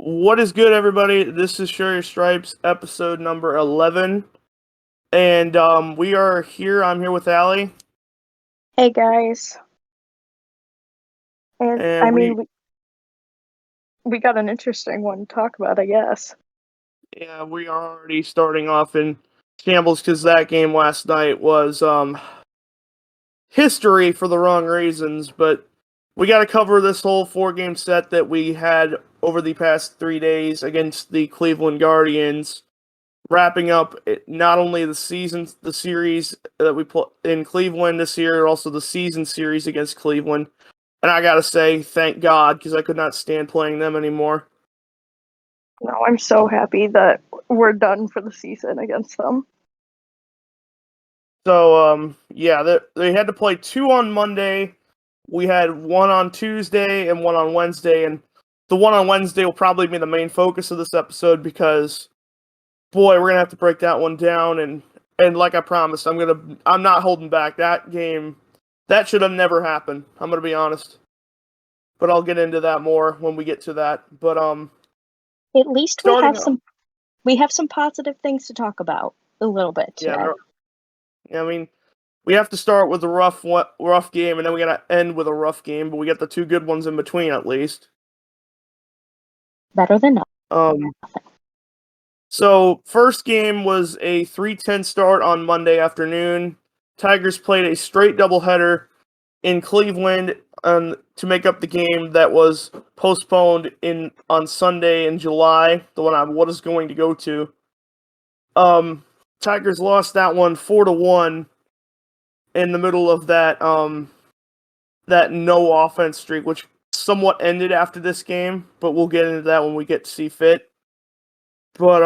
What is good, everybody? This is Share Your Stripes, episode number 11. And we are here. I'm here with Allie. Hey, guys. And And we got an interesting one to talk about, I guess. we are already starting off in shambles because that game last night was history for the wrong reasons. But we got to cover this whole 4-game set that we had over the past 3 days against the Cleveland Guardians. Wrapping up not only the series that we put in Cleveland this year, also the season series against Cleveland. And I gotta say, thank God, because I could not stand playing them anymore. No, I'm so happy that we're done for the season against them. So, they had to play 2 on Monday. We had 1 on Tuesday and 1 on Wednesday, and the 1 on Wednesday will probably be the main focus of this episode because, boy, we're gonna have to break that one down. And like I promised, I'm not holding back. That game, that should have never happened. I'm gonna be honest, but I'll get into that more when we get to that. But at least we have some positive things to talk about a little bit today. Yeah, I mean, we have to start with a rough game, and then we gotta end with a rough game. But we got the 2 good ones in between, at least. Better than nothing. So first game was a 3:10 start on Monday afternoon. Tigers played a straight doubleheader in Cleveland to make up the game that was postponed on Sunday in July, the one I was going to go to. Tigers lost that one 4-1 in the middle of that no offense streak, which somewhat ended after this game, but we'll get into that when we get to see fit. But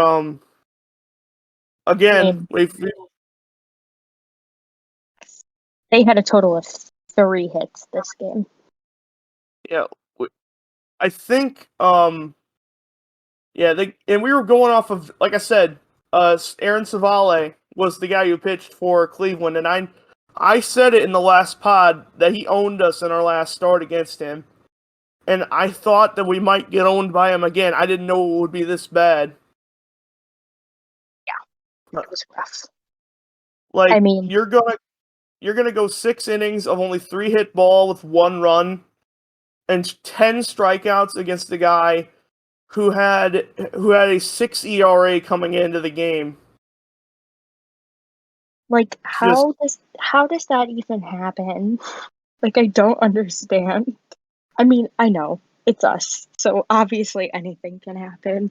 again, they had a total of 3 hits this game. Yeah, I think and we were going off of, like I said, Aaron Savale was the guy who pitched for Cleveland, and I said it in the last pod that he owned us in our last start against him, and I thought that we might get owned by him again. I didn't know it would be this bad. Yeah, it was rough. Like, I mean, you're gonna go 6 innings of only 3 hit ball with 1 run and 10 strikeouts against the guy who had a 6 ERA coming into the game. Like, how does that even happen? Like, I don't understand. I mean, I know it's us, so obviously anything can happen.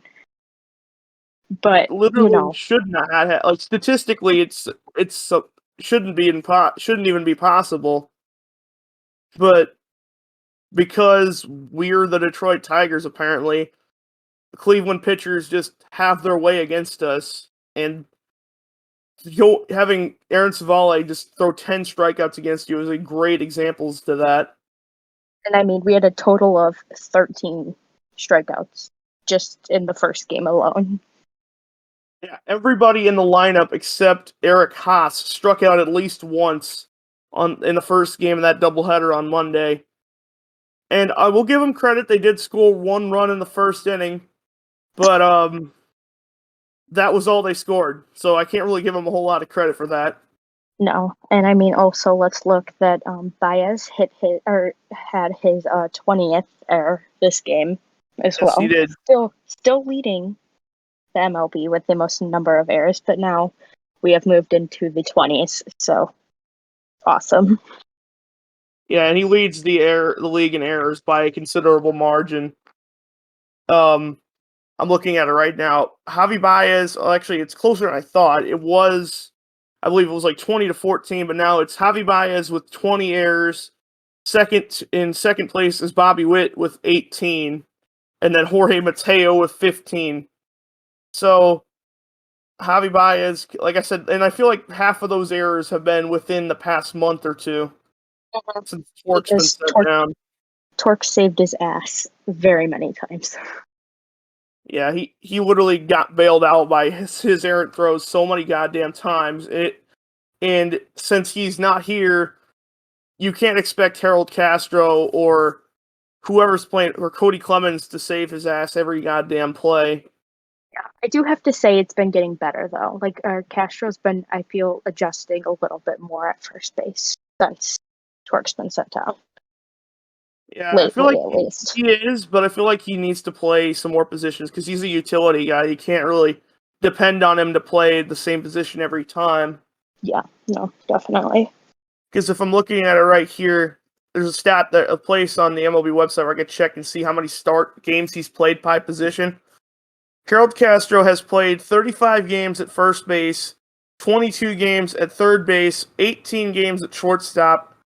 But literally should not have, like, statistically it's shouldn't even be possible. But because we're the Detroit Tigers, apparently, the Cleveland pitchers just have their way against us, and having Aaron Savale just throw 10 strikeouts against you is a great example to that. And I mean, we had a total of 13 strikeouts just in the first game alone. Yeah, everybody in the lineup except Eric Haas struck out at least once in the first game of that doubleheader on Monday. And I will give them credit, they did score 1 run in the first inning, but that was all they scored. So I can't really give them a whole lot of credit for that. No, and I mean, also let's look that Baez had his 20th error this game as well. He did. Still leading the MLB with the most number of errors, but now we have moved into the 20s, so awesome. Yeah, and he leads the league in errors by a considerable margin. I'm looking at it right now. Javi Baez, actually, it's closer than I thought. I believe it was like 20-14, but now it's Javi Baez with 20 errors. In second place is Bobby Witt with 18, and then Jorge Mateo with 15. So Javi Baez, like I said, and I feel like half of those errors have been within the past month or two. Since Torque's been set down. Torque saved his ass very many times. Yeah, he literally got bailed out by his errant throws so many goddamn times. And since he's not here, you can't expect Harold Castro or whoever's playing, or Cody Clemens to save his ass every goddamn play. Yeah, I do have to say it's been getting better though. Like Castro's been, I feel, adjusting a little bit more at first base since Torque's been sent down. Yeah, I feel Lately, like at least. he is, but I feel like he needs to play some more positions because he's a utility guy. You can't really depend on him to play the same position every time. Yeah, no, definitely. Because if I'm looking at it right here, there's a place on the MLB website where I can check and see how many start games he's played by position. Harold Castro has played 35 games at first base, 22 games at third base, 18 games at shortstop,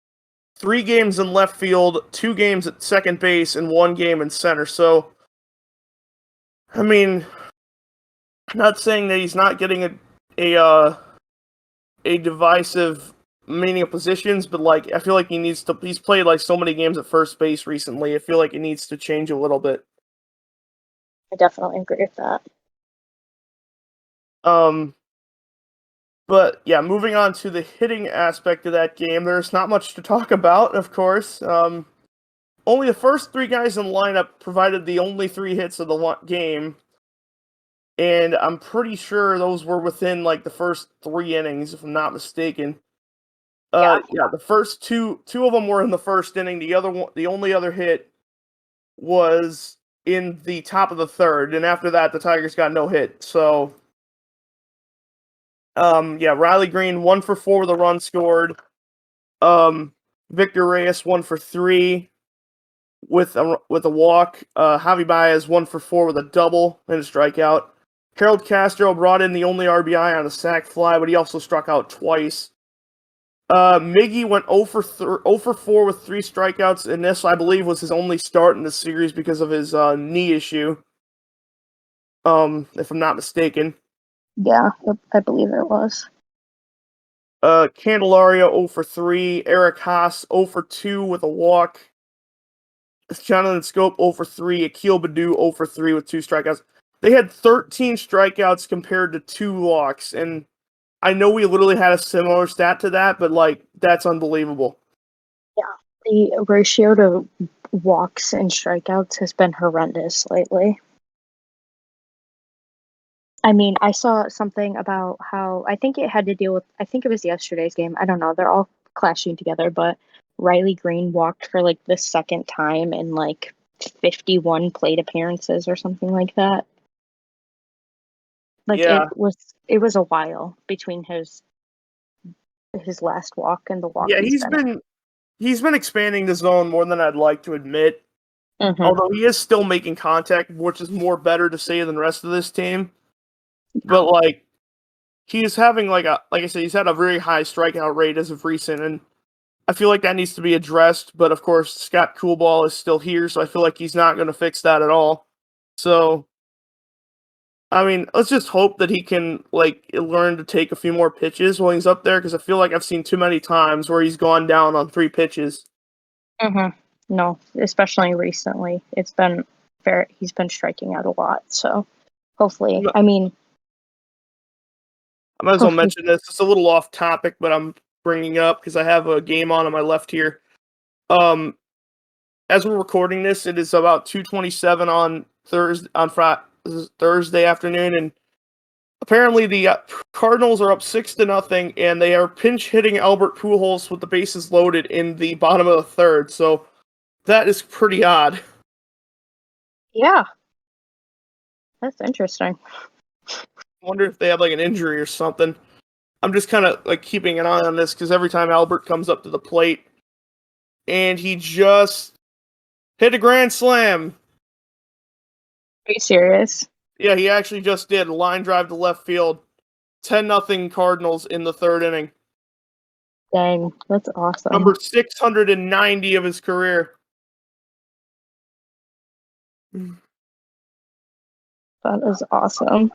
3 games in left field, 2 games at second base, and 1 game in center. So, I mean, I'm not saying that he's not getting a divisive meaning of positions, but like I feel like he's played like so many games at first base recently. I feel like it needs to change a little bit. I definitely agree with that. But yeah, moving on to the hitting aspect of that game, there's not much to talk about, of course. Only the first 3 guys in the lineup provided the only 3 hits of the game, and I'm pretty sure those were within like the first 3 innings, if I'm not mistaken. Yeah, the first two of them were in the first inning. The only other hit was in the top of the third, and after that, the Tigers got no hit. So, yeah, Riley Green 1 for 4 with a run scored. Victor Reyes 1 for 3 with a walk. Javi Baez 1 for 4 with a double and a strikeout. Harold Castro brought in the only RBI on a sac fly, but he also struck out twice. Miggy went 0 for 4 with 3 strikeouts, and this, I believe, was his only start in the series because of his knee issue. If I'm not mistaken. Yeah, I believe it was. Candelario 0 for 3, Eric Haas 0 for 2 with a walk. Jonathan Scope 0 for 3, Akil Baddoo 0 for 3 with 2 strikeouts. They had 13 strikeouts compared to 2 walks, and I know we literally had a similar stat to that, but like that's unbelievable. Yeah, the ratio to walks and strikeouts has been horrendous lately. I mean, I saw something about how I think it had to deal with, I think it was yesterday's game. I don't know. They're all clashing together, but Riley Green walked for like the second time in like 51 plate appearances or something like that. Like Yeah, it was a while between his last walk and the walk yeah, he's been in. he's been expanding the zone more than I'd like to admit. Mm-hmm. Although he is still making contact, which is more better to say than the rest of this team. But like he's having like I said, he's had a very high strikeout rate as of recent, and I feel like that needs to be addressed. But of course, Scott Coolball is still here, so I feel like he's not going to fix that at all. So, I mean, let's just hope that he can like learn to take a few more pitches while he's up there, because I feel like I've seen too many times where he's gone down on 3 pitches. Mm-hmm. No, especially recently. He's been striking out a lot. So hopefully, I mean, I might as well hopefully, mention this. It's a little off topic, but I'm bringing it up because I have a game on my left here. Um, as we're recording this, it is about 2:27 on Thursday afternoon, and apparently the Cardinals are up 6-0, and they are pinch hitting Albert Pujols with the bases loaded in the bottom of the third. So that is pretty odd. yeah, that's interesting. I wonder if they have like an injury or something. I'm just kind of like keeping an eye on this because every time Albert comes up to the plate, and he just hit a grand slam. Are you serious? Yeah, he actually just did a line drive to left field. 10-0 Cardinals in the third inning. Dang, that's awesome. Number 690 of his career. That is awesome.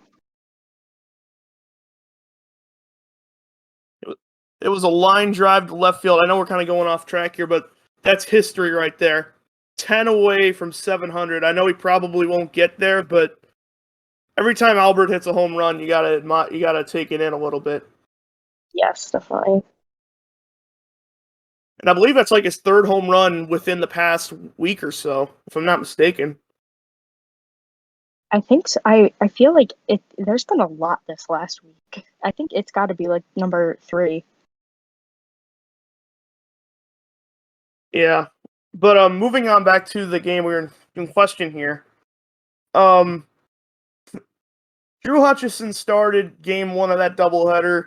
It was a line drive to left field. I know we're kind of going off track here, but that's history right there. 10 away from 700. I know he probably won't get there, but every time Albert hits a home run, you gotta take it in a little bit. Yes, definitely. And I believe that's like his third home run within the past week or so, if I'm not mistaken. I think so. I feel like there's been a lot this last week. I think it's got to be like number 3. Yeah. But moving on back to the game we're in question here. Drew Hutchison started game 1 of that doubleheader.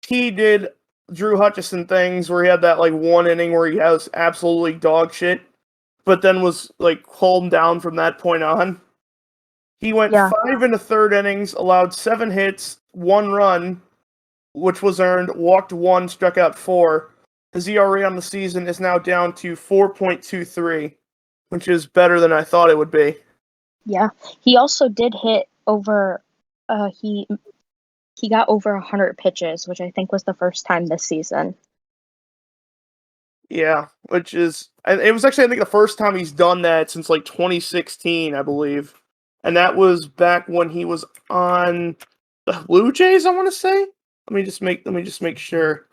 He did Drew Hutchison things where he had that like one inning where he has absolutely dog shit, but then was like calmed down from that point on. He went Yeah. 5 in the third innings, allowed 7 hits, 1 run, which was earned, walked 1, struck out 4. His ERA on the season is now down to 4.23, which is better than I thought it would be. Yeah. He also did hit over he got over 100 pitches, which I think was the first time this season. Yeah, which is it was actually I think the first time he's done that since like 2016, I believe. And that was back when he was on the Blue Jays, I want to say. Let me just make sure.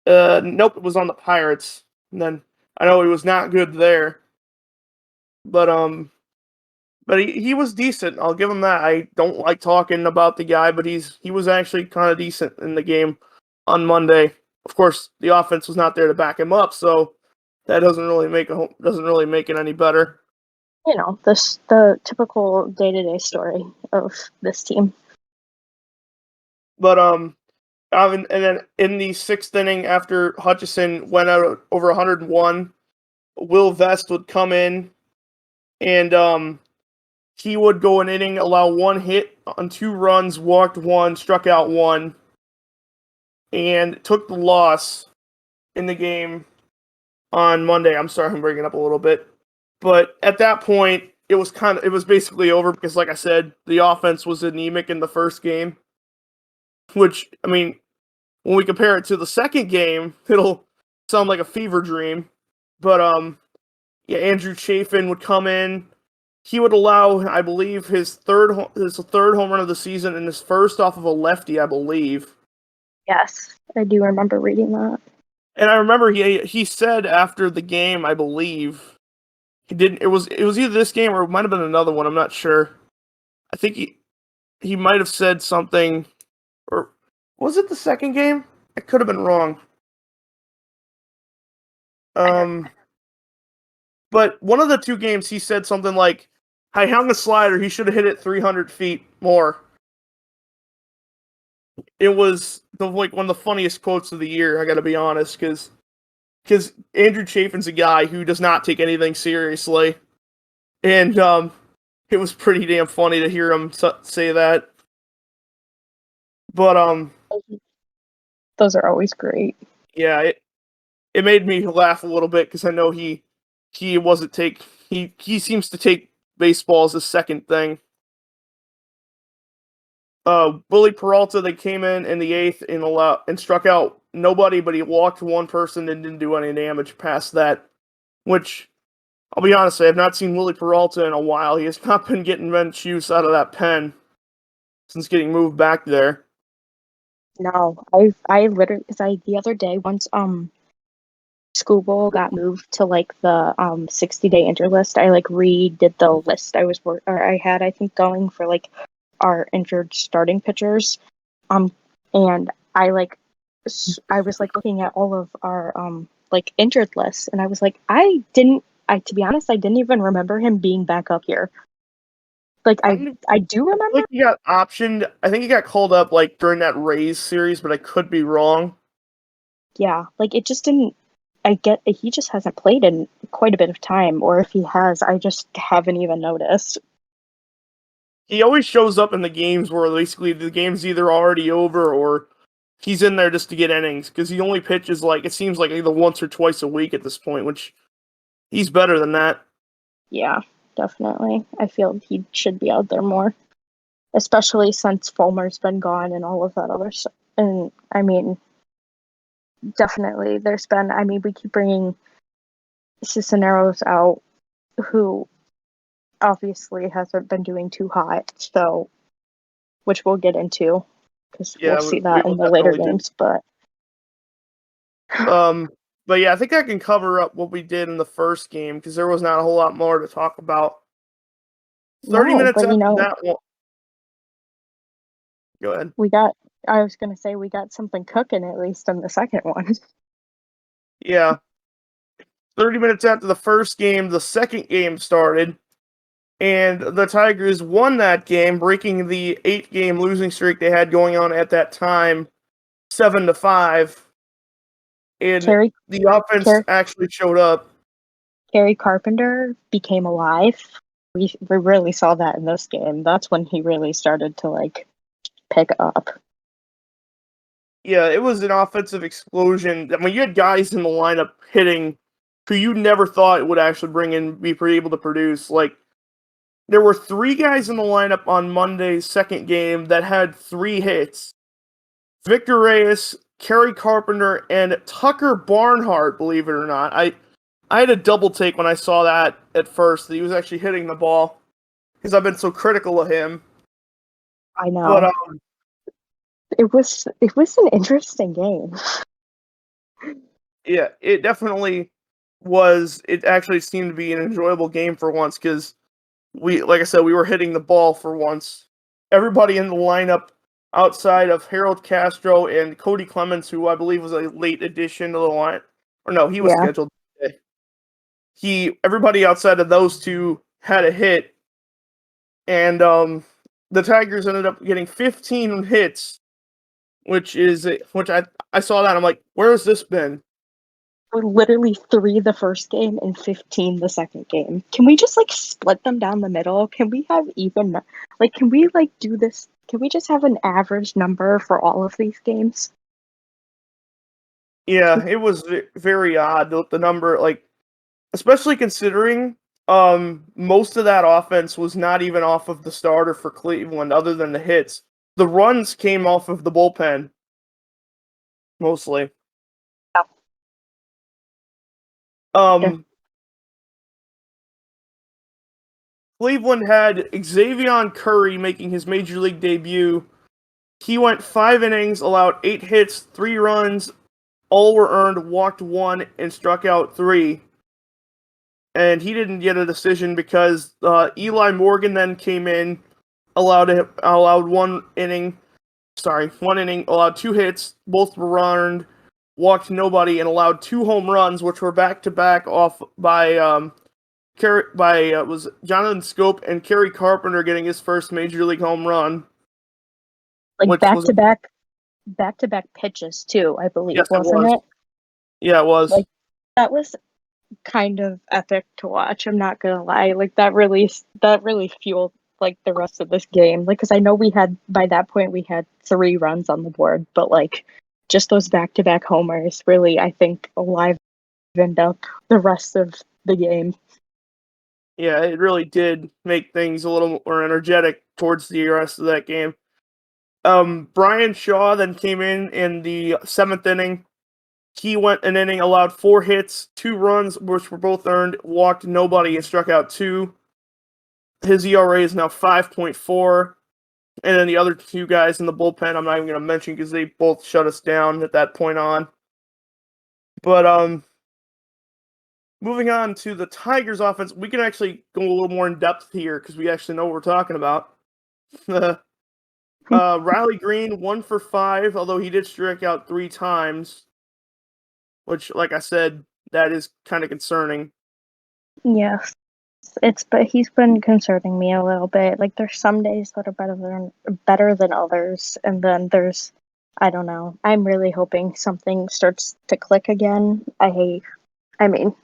Nope, it was on the Pirates. And then I know he was not good there. But he was decent. I'll give him that. I don't like talking about the guy, but he was actually kind of decent in the game on Monday. Of course, the offense was not there to back him up, so that doesn't really make it any better. You know, the typical day-to-day story of this team. But and then in the 6th inning, after Hutchison went out over 101, Will Vest would come in, and he would go an inning, allow 1 hit on 2 runs, walked 1, struck out 1, and took the loss in the game on Monday. I'm sorry, I'm bringing up a little bit, but at that point, it was basically over because, like I said, the offense was anemic in the first game. Which, I mean, when we compare it to the second game, it'll sound like a fever dream. But yeah, Andrew Chafin would come in. He would allow, I believe, his third home run of the season and his first off of a lefty, I believe. Yes, I do remember reading that. And I remember he said after the game, I believe he didn't. It was either this game or it might have been another one. I'm not sure. I think he might have said something, or was it the second game? I could have been wrong. But one of the 2 games he said something like, "I hung a slider. He should have hit it 300 feet more." It was like one of the funniest quotes of the year. I got to be honest, because Andrew Chafin's a guy who does not take anything seriously, and it was pretty damn funny to hear him say that. But Those are always great. yeah, it made me laugh a little bit because I know he wasn't take he seems to take baseball as a second thing. Willie Peralta, they came in the 8th and struck out nobody, but he walked 1 person and didn't do any damage past that. Which, I'll be honest, I have not seen Willie Peralta in a while. He has not been getting bench use out of that pen since getting moved back there. No, I literally, because the other day once Schoolbowl got moved to like the 60-day injured list, I like redid the list I had I think going for like our injured starting pitchers, and I was like looking at all of our like injured lists, and I was like, to be honest, I didn't even remember him being back up here. Like I do remember. Like he got optioned. I think he got called up like during that Rays series, but I could be wrong. Yeah, like it just didn't. He just hasn't played in quite a bit of time, or if he has, I just haven't even noticed. He always shows up in the games where basically the game's either already over or he's in there just to get innings because he only pitches like it seems like either once or twice a week at this point, which he's better than that. Yeah, definitely. I feel he should be out there more, especially since Fulmer's been gone and all of that other stuff. And I mean, definitely, we keep bringing Cisneros out, who obviously hasn't been doing too hot, so which we'll get into because Yeah, we'll see we that will in the later definitely do. games. But But yeah, I think I can cover up what we did in the first game because there was not a whole lot more to talk about. 30 No, minutes but after that one. Go ahead. I was gonna say we got something cooking at least in the second one. Yeah. 30 minutes after the first game, the second game started, and the Tigers won that game, breaking the 8-game losing streak they had going on at that time, 7-5. And Carrie the offense Carrie actually showed up. Carrie Carpenter became alive. We really saw that in this game. That's when he really started to like pick up. Yeah, it was an offensive explosion. I mean, you had guys in the lineup hitting who you never thought would actually be able to produce. Like, there were 3 guys in the lineup on Monday's second game that had 3 hits. Victor Reyes, Carrie Carpenter, and Tucker Barnhart, believe it or not. I had a double take when I saw that at first, that he was actually hitting the ball, because I've been so critical of him. I But know. It was an interesting game. yeah, it definitely was. It actually seemed to be an enjoyable game for once, because like I said, we were hitting the ball for once. Everybody in the lineup outside of Harold Castro and Cody Clemens, who I believe was a late addition to the line, or no, he was Yeah. scheduled today. Everybody outside of those two had a hit, and the Tigers ended up getting 15 hits, which I saw that, I'm like, where has this been? We're literally 3 the first game and 15 the second game. Can we just like split them down the middle? Can we have even like can we like do this? Can we just have an average number for all of these games? Yeah, it was very odd, the number, like, especially considering most of that offense was not even off of the starter for Cleveland other than the hits. The runs came off of the bullpen mostly. Yeah. Um Cleveland had Xavier Curry making his major league debut. He went 5 innings, allowed 8 hits, 3 runs, all were earned, walked 1, and struck out 3. And he didn't get a decision because Eli Morgan then came in, allowed 1 inning, allowed 2 hits, both were earned, walked nobody, and allowed 2 home runs, which were back to back off by was Jonathan Scope and Carrie Carpenter getting his first major league home run, Like which was back to back pitches too, I believe, yes, it wasn't was. it? Yeah, it was. Like that was kind of epic to watch. I'm not gonna lie. Like that really fueled like the rest of this game. Like, because I know we had by that point we had 3 runs on the board, but like just those back to back homers really I think livened up the rest of the game. Yeah, it really did make things a little more energetic towards the rest of that game. Brian Shaw then came in the 7th inning. He went an inning, allowed 4 hits, 2 runs, which were both earned, walked nobody, and struck out 2. His ERA is now 5.4. And then the other 2 guys in the bullpen, I'm not even going to mention because they both shut us down at that point on. But moving on to the Tigers offense, we can actually go a little more in depth here because we actually know what we're talking about. Riley Green, 1 for 5, although he did strike out 3 times, which, like I said, that is kind of concerning. Yes. But he's been concerning me a little bit. Like there's some days that are better than others, and then there's I don't know. I'm really hoping something starts to click again. I mean,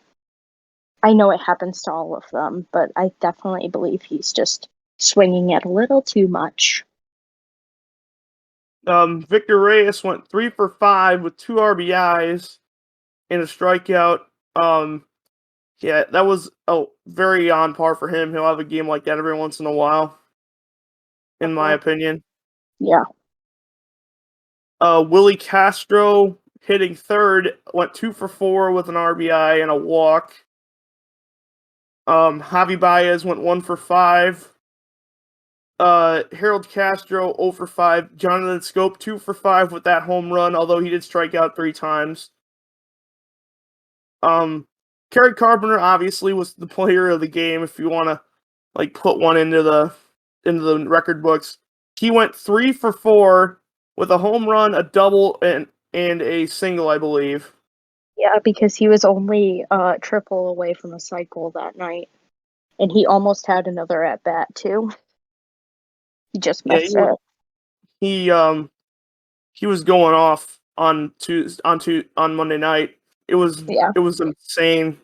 I know it happens to all of them, but I definitely believe he's just swinging it a little too much. Victor Reyes went 3 for 5 with 2 RBIs and a strikeout. Yeah, that was very on par for him. He'll have a game like that every once in a while, in my opinion. Yeah. Willie Castro hitting third went 2 for 4 with an RBI and a walk. Javi Baez went 1 for 5. Harold Castro 0 for 5. Jonathan Scope 2 for 5 with that home run, although he did strike out 3 times. Carrie Carpenter obviously was the player of the game. If you want to like put one into the record books, he went 3 for 4 with a home run, a double, and a single, I believe. Yeah, because he was only a triple away from a cycle that night, and he almost had another at bat too. He just Yeah, missed it. he he was going off on Monday night. Yeah, it was insane.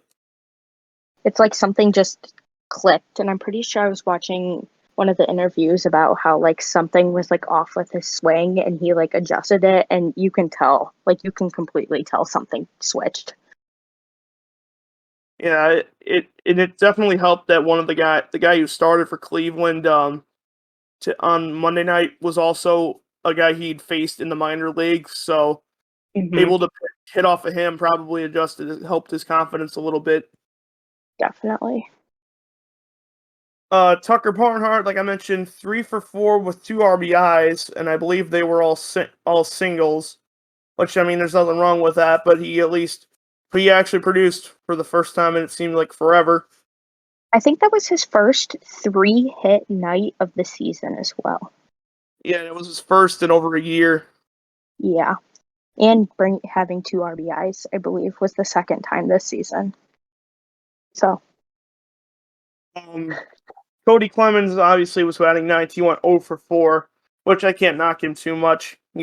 it's like something just clicked, and I'm pretty sure I was watching one of the interviews about how like something was like off with his swing, and he like adjusted it, and you can tell, like you can completely tell something switched. Yeah, it definitely helped that one of the guy who started for Cleveland on Monday night was also a guy he'd faced in the minor leagues, so Hmm. able to hit off of him probably helped his confidence a little bit. Definitely. Tucker Barnhart, like I mentioned, 3 for 4 with 2 RBIs, and I believe they were all singles. Which I mean, there's nothing wrong with that, but he actually produced for the first time, and it seemed like forever. I think that was his first 3-hit night of the season as well. Yeah, it was his first in over a year. Yeah. And having 2 RBIs, I believe, was the second time this season. So, Um, Cody Clemens obviously was batting ninth. He went 0 for 4, which I can't knock him too much. I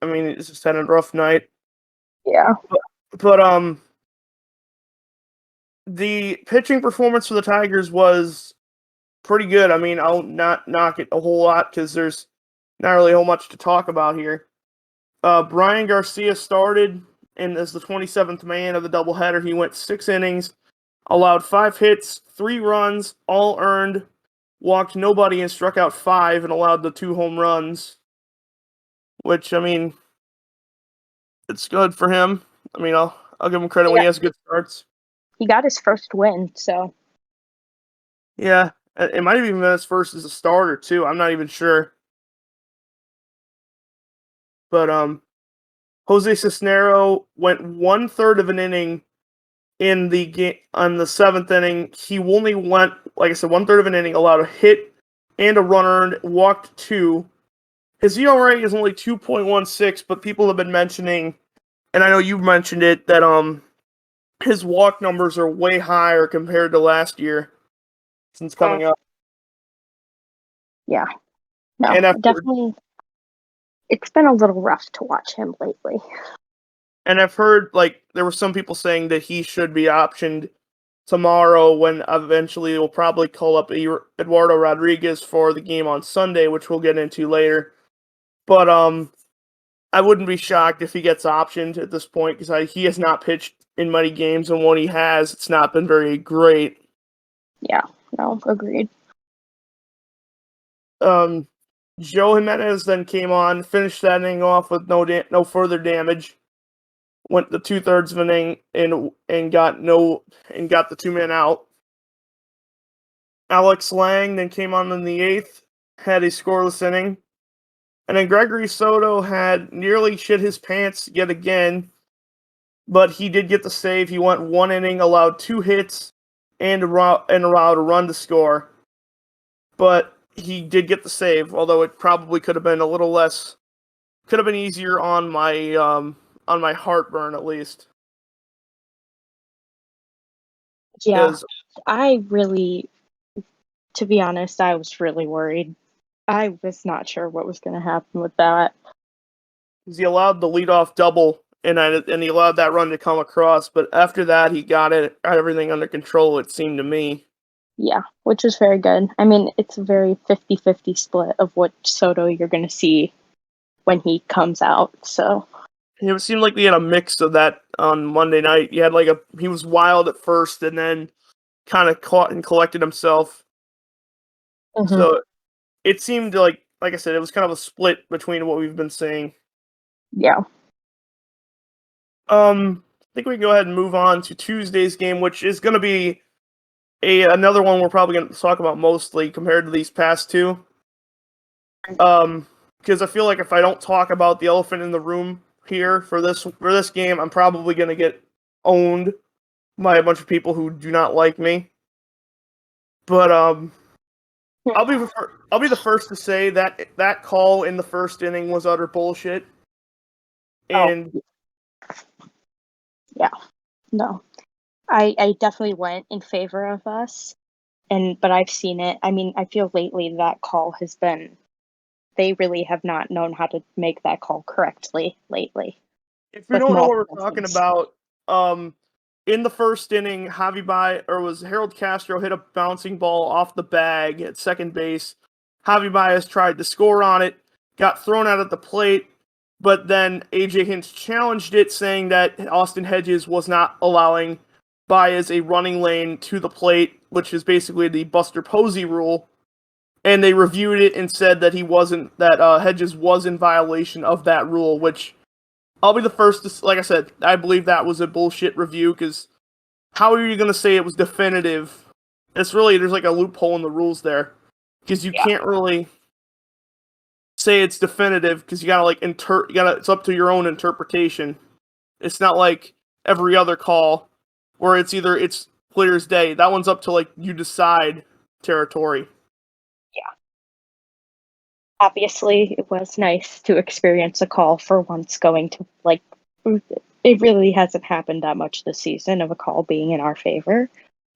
mean, he just had a rough night. yeah. But the pitching performance for the Tigers was pretty good. I mean, I'll not knock it a whole lot because there's not really a whole much to talk about here. Brian Garcia started, and as the 27th man of the doubleheader, he went 6 innings, allowed 5 hits, 3 runs, all earned, walked nobody, and struck out 5, and allowed the 2 home runs. Which I mean, it's good for him. I mean, I'll give him credit when he has good starts. He got his first win, so Yeah, it might have even been his first as a starter too. I'm not even sure. But Jose Cisnero went 1/3 of an inning in the game on the 7th inning. He only went, like I said, 1/3 of an inning, allowed a hit and a run earned, walked 2. His ERA is only 2.16, but people have been mentioning, and I know you've mentioned it, that his walk numbers are way higher compared to last year since coming up. yeah. No, And I've heard, definitely. It's been a little rough to watch him lately. like there were some people saying that he should be optioned tomorrow when eventually we'll probably call up Eduardo Rodriguez for the game on Sunday, which we'll get into later. But I wouldn't be shocked if he gets optioned at this point because he has not pitched in many games, and when he has, it's not been very great. Yeah, no, agreed. Um, Joe Jimenez then came on, finished that inning off with no further damage. Went the 2/3 of an inning and got the 2-man out. Alex Lang then came on in the 8th, had a scoreless inning. And then Gregory Soto had nearly shit his pants yet again, but he did get the save. He went 1 inning, allowed 2 hits, and allowed a run to score. But he did get the save, although it probably could have been a little less, could have been easier on my heartburn at least. Yeah, Because I really, to be honest, I was really worried. I was not sure what was going to happen with that. he allowed the leadoff double, and he allowed that run to come across. But after that, he got everything under control. It seemed to me. Yeah, which is very good. I mean, it's a very 50-50 split of what Soto you're going to see when he comes out. So, It seemed like we had a mix of that on Monday night. He was wild at first, and then kind of caught and collected himself. mhm. So it seemed like I said, it was kind of a split between what we've been saying. Yeah. I think we can go ahead and move on to Tuesday's game, which is going to be another one we're probably going to talk about mostly compared to these past two. Because I feel like if I don't talk about the elephant in the room here for this game, I'm probably going to get owned. by a bunch of people who do not like me. But I'll be the first to say that that call in the first inning was utter bullshit. Oh, And yeah, no. I definitely went in favor of us, but I've seen it. I mean, I feel lately that call has been, they really have not known how to make that call correctly lately. if you With don't know what we're multiple talking things. about, in the first inning, was Harold Castro hit a bouncing ball off the bag at second base. Javi Baez tried to score on it, got thrown out at the plate, but then AJ Hinch challenged it, saying that Austin Hedges was not allowing Baez a running lane to the plate, which is basically the Buster Posey rule. And they reviewed it and said that Hedges was in violation of that rule, which I'll be the first to, like I said, I believe that was a bullshit review, because how are you going to say it was definitive? There's like a loophole in the rules there, because you Yeah. can't really say it's definitive, because you gotta it's up to your own interpretation. It's not like every other call where it's clear as day. That one's up to like you decide territory. Obviously, it was nice to experience a call for once going to, like, it really hasn't happened that much this season of a call being in our favor,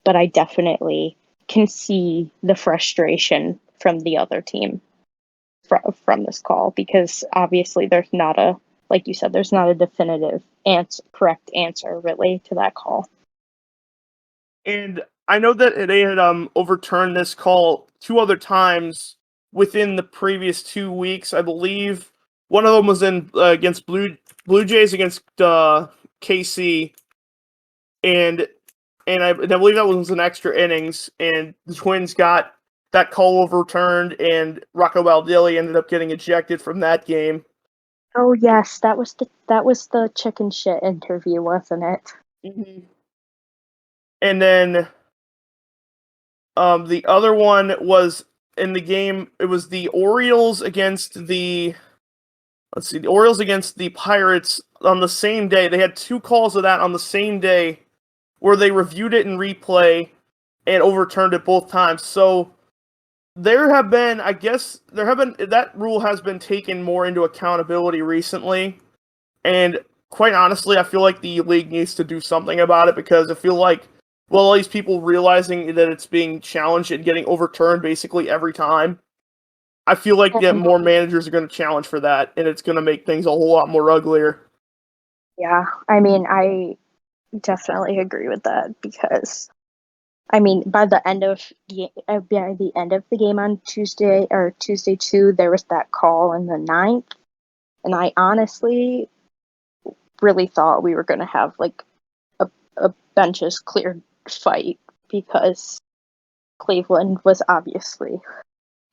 but I definitely can see the frustration from the other team from this call, because obviously there's not a, like you said, there's not a definitive correct answer really to that call. And I know that they had overturned this call two other times within the previous 2 weeks. I believe one of them was in against Blue Jays against KC, and I believe that was an extra innings, and the Twins got that call overturned, and Rocco Baldelli ended up getting ejected from that game. Oh yes, that was the chicken shit interview, wasn't it? Mm-hmm. And then the other one was in the game. It was the Orioles against the Orioles against the Pirates on the same day. They had two calls of that on the same day, where they reviewed it in replay and overturned it both times. So that rule has been taken more into accountability recently, and quite honestly, I feel like the league needs to do something about it, because I feel like, well, all these people realizing that it's being challenged and getting overturned basically every time, I feel like that Mhm. more managers are going to challenge for that, and it's going to make things a whole lot more uglier. Yeah, I mean, I definitely agree with that, because I mean, by the end of the game on Tuesday 2, there was that call in the ninth, and I honestly really thought we were going to have like a benches cleared fight, because Cleveland was obviously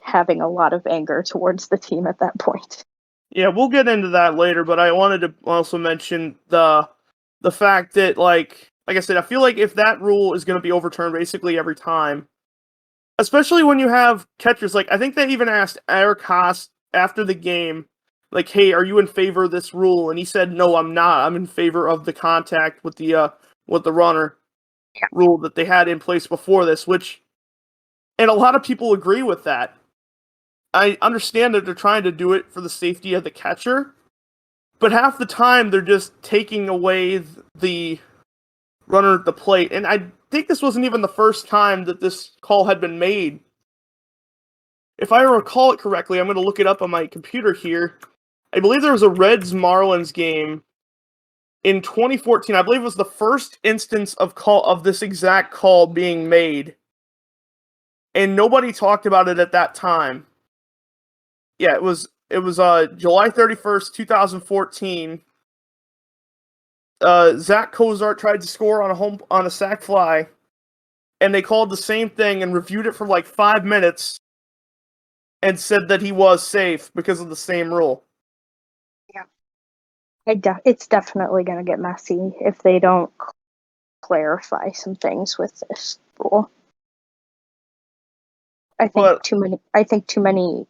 having a lot of anger towards the team at that point. Yeah, we'll get into that later, but I wanted to also mention the fact that, like I said, I feel like if that rule is going to be overturned basically every time, especially when you have catchers, like I think they even asked Eric Haas after the game, like, "Hey, are you in favor of this rule?" And he said, "No, I'm not. I'm in favor of the contact with the runner Yeah. rule that they had in place before this," and a lot of people agree with that. I understand that they're trying to do it for the safety of the catcher, but half the time they're just taking away the runner at the plate. And I think this wasn't even the first time that this call had been made. If I recall it correctly, I'm going to look it up on my computer here. I believe there was a Reds Marlins game in 2014. I believe it was the first instance of this exact call being made, and nobody talked about it at that time. Yeah, it was July 31st, 2014. Zach Cozart tried to score on a sac fly, and they called the same thing and reviewed it for like 5 minutes and said that he was safe because of the same rule. Yeah. It's definitely going to get messy if they don't clarify some things with this rule. But I think too many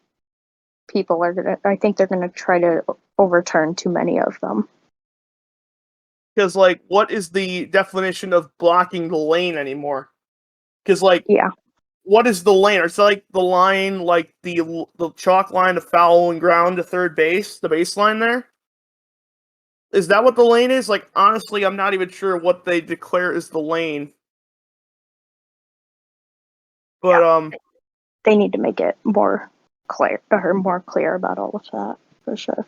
people are gonna. I think they're gonna try to overturn too many of them. because, like, what is the definition of blocking the lane anymore? Because, like, Yeah. what is the lane? It's like the line, like the chalk line of foul and ground to third base, the baseline there. Is that what the lane is? Like, honestly, I'm not even sure what they declare is the lane. But They need to make it more clear about all of that for sure.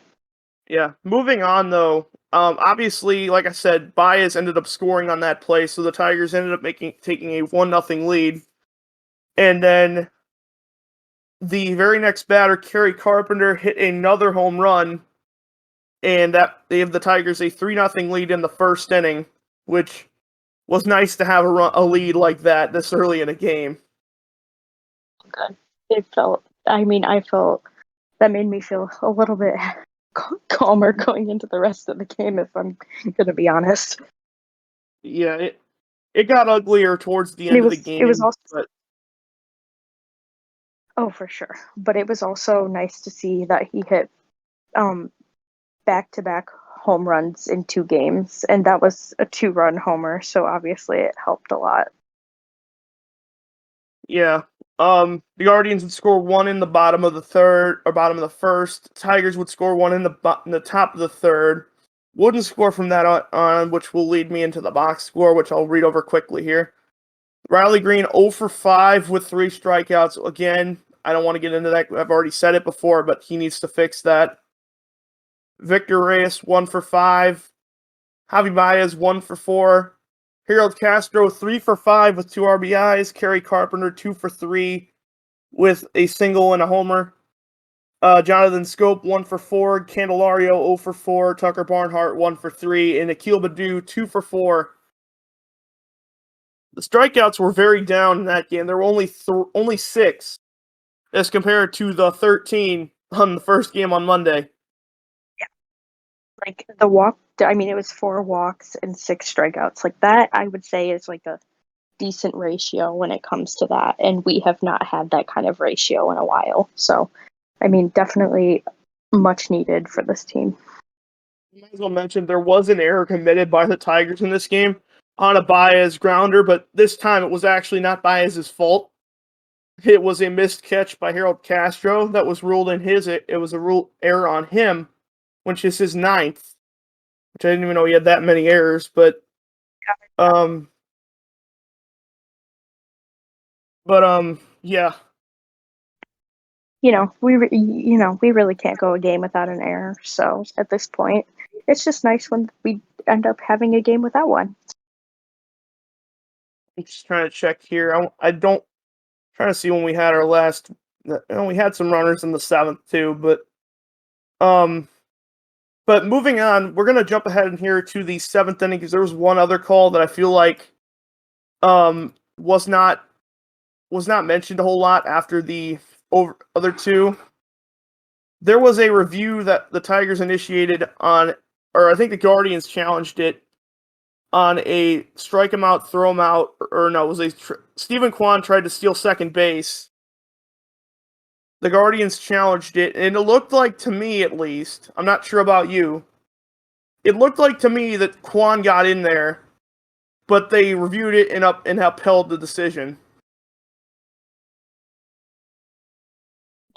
yeah. Moving on though, obviously, like I said, Baez ended up scoring on that play, so the Tigers ended up taking a 1-0 lead, and then the very next batter, Carrie Carpenter, hit another home run, and that gave the Tigers a 3-0 lead in the first inning, which was nice to have a lead like that this early in a game. Good. I felt that made me feel a little bit calmer going into the rest of the game, if I'm gonna be honest. Yeah, it got uglier towards the end of the game. It was also, but oh, for sure. But it was also nice to see that he hit back-to-back home runs in 2 games, and that was a 2-run homer, so obviously it helped a lot. yeah, the Guardians would score 1 in the bottom of the third or bottom of the first. Tigers would score 1 in the top of the third. Wouldn't score from that on, which will lead me into the box score, which I'll read over quickly here. Riley Green 0 for 5 with 3 strikeouts. Again, I don't want to get into that. I've already said it before, but he needs to fix that. Victor Reyes 1 for 5. Javi Baez 1 for 4. Harold Castro 3 for 5 with 2 RBIs. Carrie Carpenter 2 for 3 with a single and a homer. Jonathan Scope 1 for 4. Candelario 0 for 4. Tucker Barnhart 1 for 3. And Akil Baddoo 2 for 4. The strikeouts were very down in that game. There were only 6 as compared to the 13 on the first game on Monday. Yeah. Like it was 4 walks and 6 strikeouts. Like that, I would say is like a decent ratio when it comes to that. And we have not had that kind of ratio in a while. So, I mean, definitely much needed for this team. I might as well mention there was an error committed by the Tigers in this game on a Baez grounder, but this time it was actually not Baez's fault. It was a missed catch by Harold Castro that was ruled in it was a rule error on him, which is his 9th, which I didn't even know he had that many errors, but yeah. We really can't go a game without an error. So at this point, it's just nice when we end up having a game without one. I'm just trying to check here. Trying to see when we had our last. We had some runners in the 7th too, but moving on, we're gonna jump ahead in here to the 7th inning because there was one other call that I feel like was not mentioned a whole lot after the other 2. There was a review that the Tigers initiated on, or I think the Guardians challenged it on a strike him out, throw him out, or no, it was Stephen Kwan tried to steal second base. The Guardians challenged it, and it looked like, to me at least, I'm not sure about you, it looked like to me that Kwan got in there, but they reviewed it and upheld the decision.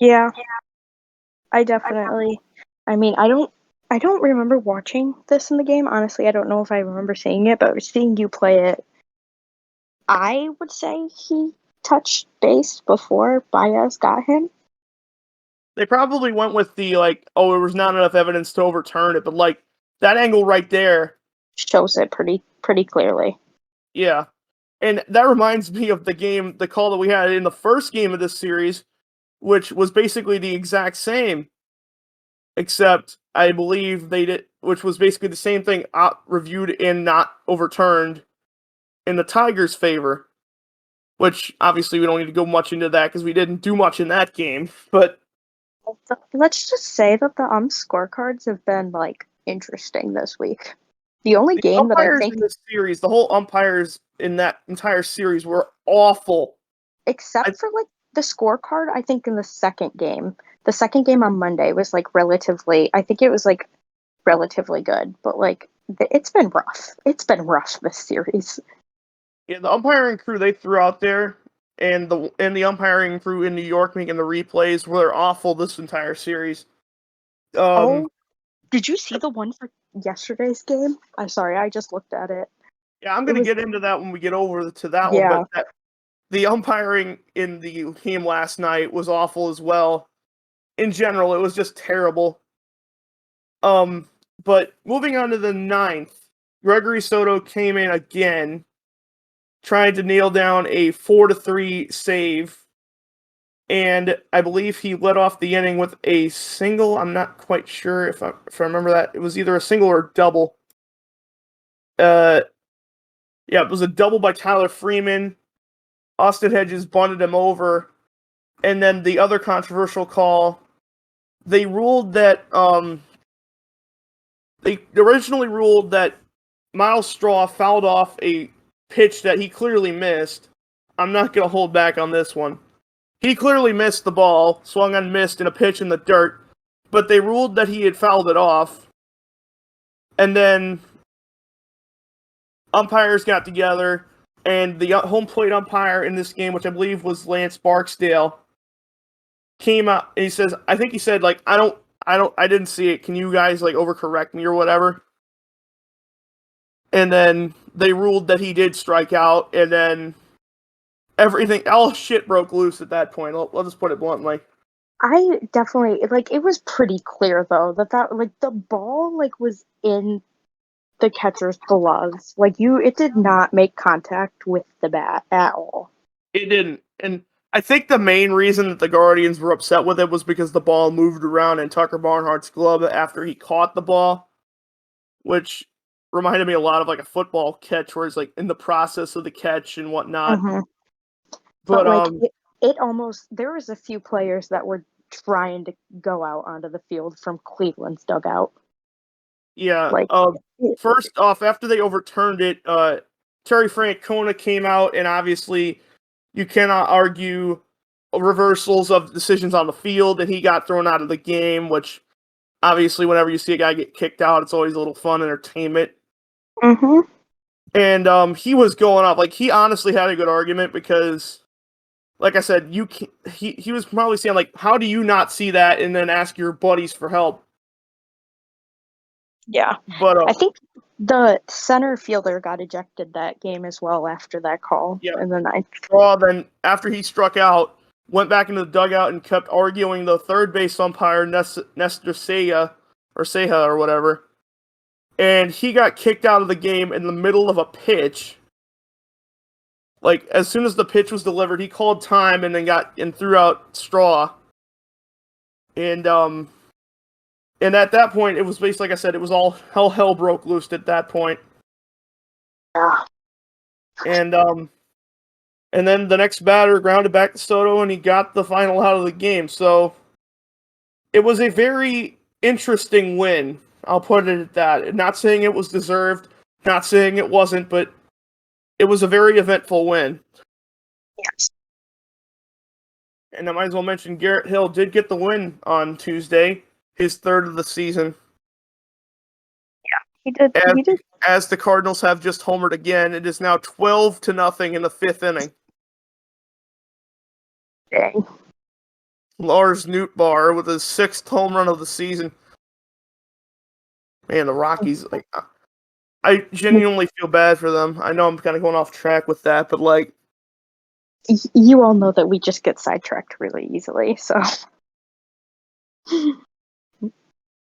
Yeah. I definitely. I mean, I don't remember watching this in the game. Honestly, I don't know if I remember seeing it, but seeing you play it, I would say he touched base before Baez got him. They probably went with the, like, oh, there was not enough evidence to overturn it, but, like, that angle right there shows it pretty clearly. Yeah. And that reminds me of the call that we had in the first game of this series, which was basically the exact same, except I believe which was basically the same thing, reviewed and not overturned in the Tigers' favor, which obviously we don't need to go much into that because we didn't do much in that game, but let's just say that the scorecards have been, like, interesting this week. The only game that I think in this series, the whole umpires in that entire series were awful. Except for, like, the scorecard, I think in the second game. The second game on Monday was, like, relatively good. But, like, it's been rough. It's been rough this series. Yeah, the umpiring crew they threw out there, and the umpiring crew in New York making the replays were awful this entire series. Oh, did you see the one for yesterday's game? I'm sorry, I just looked at it. Yeah, I'm It gonna was get into that when we get over to that one, yeah. but the umpiring in the game last night was awful as well. In general, it was just terrible. But moving on to the ninth, Gregory Soto came in again, trying to nail down a 4-3 save, and I believe he led off the inning with a single. I'm not quite sure if I remember that. It was either a single or a double. Yeah, it was a double by Tyler Freeman. Austin Hedges bunted him over, and then the other controversial call, they ruled that they originally ruled that Miles Straw fouled off a pitch that he clearly missed. I'm not going to hold back on this one. He clearly missed the ball, swung and missed in a pitch in the dirt, but they ruled that he had fouled it off. And then umpires got together, and the home plate umpire in this game, which I believe was Lance Barksdale, came out and he says, I think he said, like, I didn't see it. Can you guys, like, overcorrect me or whatever? And then they ruled that he did strike out, and then all shit broke loose at that point. Let's just put it bluntly. I definitely it was pretty clear though that like the ball like was in the catcher's gloves. Like it did not make contact with the bat at all. It didn't. And I think the main reason that the Guardians were upset with it was because the ball moved around in Tucker Barnhart's glove after he caught the ball, which reminded me a lot of like a football catch where it's like in the process of the catch and whatnot. Mm-hmm. But like it almost, there was a few players that were trying to go out onto the field from Cleveland's dugout. Yeah. Like First off, after they overturned it, Terry Francona came out, and obviously you cannot argue reversals of decisions on the field, and he got thrown out of the game, which obviously whenever you see a guy get kicked out, it's always a little fun entertainment. Mm-hmm. And he was going off. Like, he honestly had a good argument because, like I said, he was probably saying, like, how do you not see that and then ask your buddies for help? Yeah. But I think the center fielder got ejected that game as well after that call. Yeah. In the ninth. Well, then after he struck out, went back into the dugout and kept arguing the third base umpire, Nestor Seja or whatever. And he got kicked out of the game in the middle of a pitch. Like, as soon as the pitch was delivered, he called time and then threw out Straw. And at that point, it was basically, like I said, it was all hell broke loose at that point. Yeah. And then the next batter grounded back to Soto, and he got the final out of the game. So it was a very interesting win. I'll put it at that. Not saying it was deserved, not saying it wasn't, but it was a very eventful win. Yes. And I might as well mention Garrett Hill did get the win on Tuesday, his third of the season. He did. As the Cardinals have just homered again, it is now 12-0 in the fifth inning. Dang. Lars Nootbaar with his sixth home run of the season. Man, the Rockies, like, I genuinely feel bad for them. I know I'm kind of going off track with that, but like, you all know that we just get sidetracked really easily, so.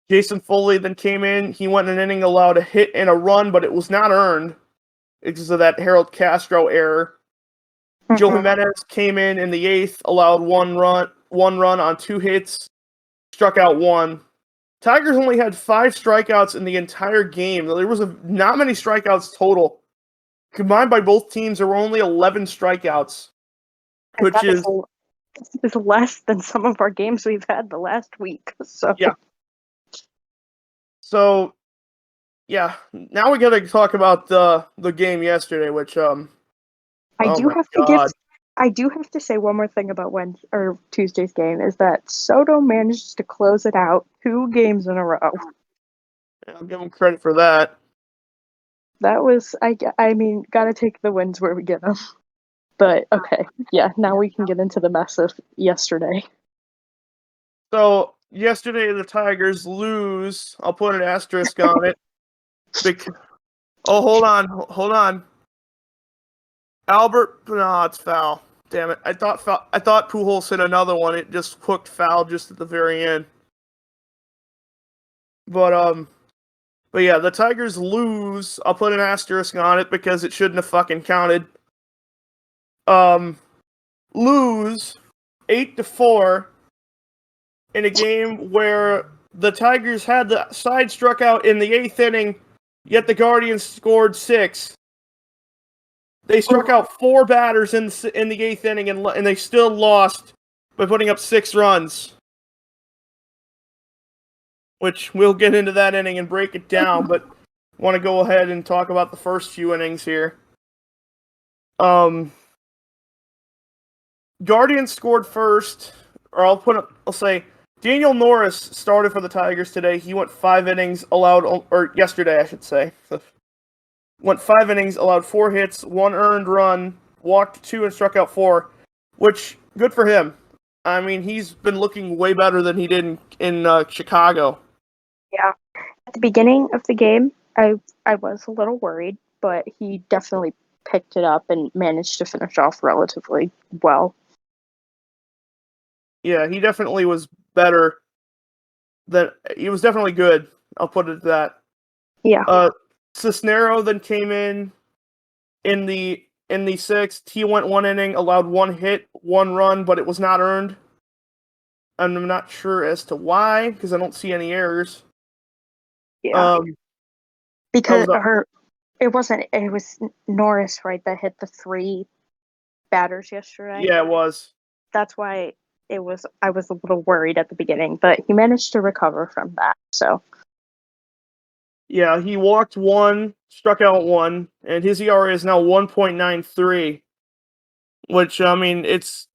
Jason Foley then came in. He went an inning, allowed a hit and a run, but it was not earned because of that Harold Castro error. Mm-hmm. Joe Jimenez came in the eighth, allowed one run on 2 hits, struck out 1. Tigers only had 5 strikeouts in the entire game. There was not many strikeouts total. Combined by both teams, there were only 11 strikeouts, which is less than some of our games we've had the last week. So yeah. So, yeah. Now we got to talk about the game yesterday, which I do have to say one more thing about Tuesday's game is that Soto managed to close it out 2 games in a row. I'll give him credit for that. That was I mean, gotta take the wins where we get them. But okay, yeah. Now we can get into the mess of yesterday. So yesterday the Tigers lose. I'll put an asterisk on it. Oh, hold on. Albert, no, it's foul. Damn it! I thought Pujols hit another one. It just hooked foul just at the very end. But yeah, the Tigers lose. I'll put an asterisk on it because it shouldn't have fucking counted. Lose 8-4 in a game where the Tigers had the side struck out in the 8th inning, yet the Guardians scored 6. They struck out 4 batters in the 8th inning, and they still lost by putting up 6 runs. Which we'll get into that inning and break it down, but want to go ahead and talk about the first few innings here. Guardians scored first, or I'll say Daniel Norris started for the Tigers today. He went 5 innings, yesterday I should say. Went 5 innings, allowed 4 hits, 1 earned run, walked 2 and struck out 4, which, good for him. I mean, he's been looking way better than he did in Chicago. Yeah. At the beginning of the game, I was a little worried, but he definitely picked it up and managed to finish off relatively well. Yeah, he definitely was better. He was definitely good. I'll put it at that. Yeah. Cisnero then came in the 6th. He went 1 inning, allowed 1 hit, 1 run, but it was not earned. I'm not sure as to why, because I don't see any errors. Yeah. Because it was Norris, right, that hit the 3 batters yesterday. Yeah, it was. That's why I was a little worried at the beginning, but he managed to recover from that. So yeah, he walked 1, struck out 1, and his ERA is now 1.93, which I mean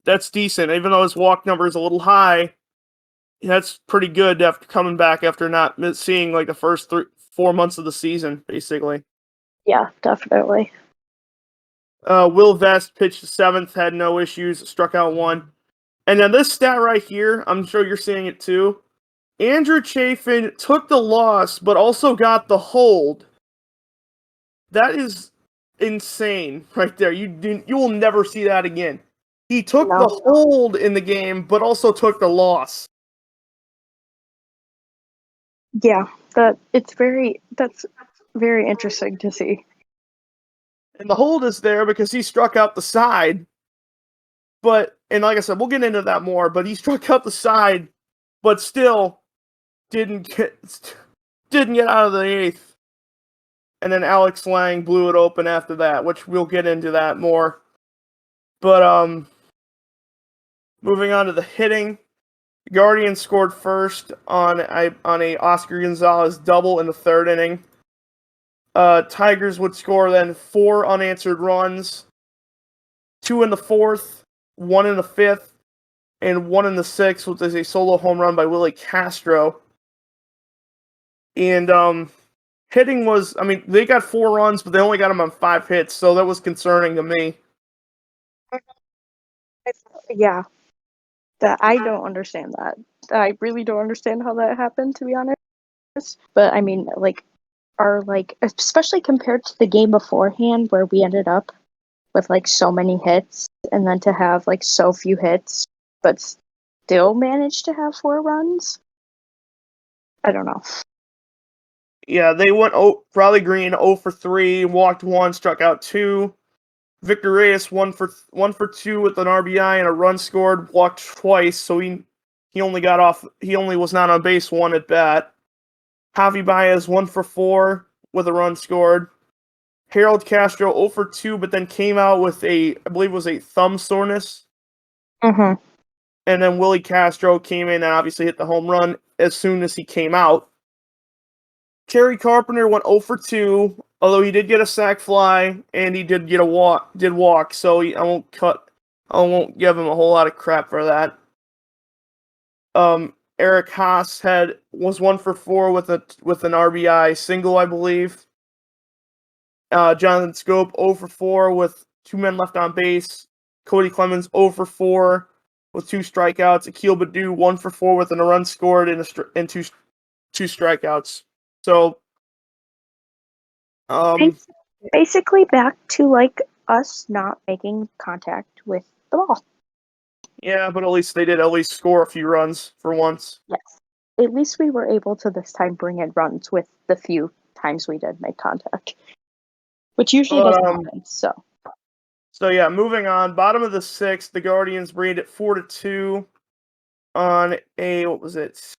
that's decent. Even though his walk number is a little high, that's pretty good after coming back after not seeing like the first 4 months of the season, basically. yeah, definitely. Will Vest pitched the 7th, had no issues, struck out 1. And then this stat right here, I'm sure you're seeing it too. Andrew Chafin took the loss, but also got the hold. That is insane right there. You will never see that again. He took the hold in the game, but also took the loss. Yeah, that's very interesting to see. And the hold is there because he struck out the side. And like I said, we'll get into that more, but he struck out the side, but still didn't get out of the 8th. And then Alex Lang blew it open after that, which we'll get into that more. But moving on to the hitting, Guardians scored first on a Oscar Gonzalez double in the 3rd inning. Tigers would score then 4 unanswered runs, 2 in the 4th, 1 in the 5th, and 1 in the 6th, which is a solo home run by Willie Castro. And hitting was, I mean, they got 4 runs, but they only got them on 5 hits, so that was concerning to me. Yeah, that I don't understand that. I really don't understand how that happened, to be honest. But I mean, especially compared to the game beforehand where we ended up with like so many hits, and then to have like so few hits, but still managed to have 4 runs. I don't know. Yeah, they went Riley Green 0 for 3, walked 1, struck out 2. Victor Reyes 1 for 2 with an RBI and a run scored, walked twice, so he only was not on base 1 at bat. Javi Baez 1 for 4 with a run scored. Harold Castro 0 for 2, but then came out with I believe it was a thumb soreness. Mm-hmm. And then Willie Castro came in and obviously hit the home run as soon as he came out. Carrie Carpenter went 0 for 2, although he did get a sac fly and he did get walk, so I won't give him a whole lot of crap for that. Eric Haas was 1 for 4 with an RBI single, I believe. Jonathan Scope 0 for 4 with 2 men left on base. Cody Clemens 0 for 4 with 2 strikeouts. Akil Baddoo 1 for 4 with a run scored and 2 strikeouts. So, basically back to like us not making contact with the ball. Yeah, but at least they did score a few runs for once. Yes. At least we were able to this time bring in runs with the few times we did make contact. Which usually doesn't happen, so. So yeah, moving on. Bottom of the 6th, the Guardians breed at 4-2 on a, what was it?